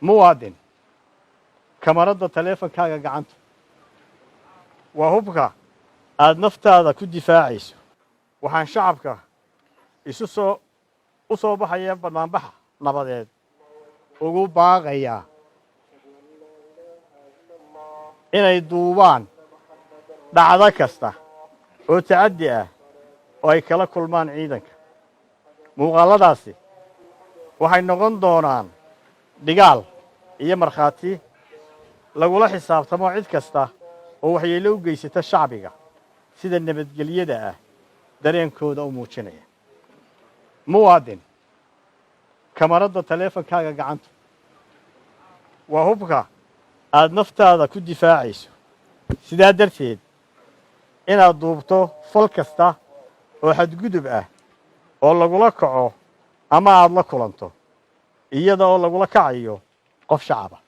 muwaadin kamarada taleefankaaga gacanta waa hubka aad naftaada ku difaacayso waxaan shacabka u soo baxaya barnaambaxa nabadeed ugu baaqayaa inay duubaan dhacdo kasta oo tacaddi ah oo ay kala kulmaan ciidanka muuqaaladaasi waxay noqon doonaan dhigaal iyo markhaati lagula xisaabtamo cid kasta oo waxyeello u geysata shacbiga sida nabadgelyada ah dareenkooda u muujinaya muwaadin kamarada taleefankaaga gacanta waa hubka aad naftaada ku difaacayso sidaa darteed inaad duubto fal kasta oo xadgudub ah oo lagula kaco ama aad la kulanto iyada oo lagula kacayo qof shacaba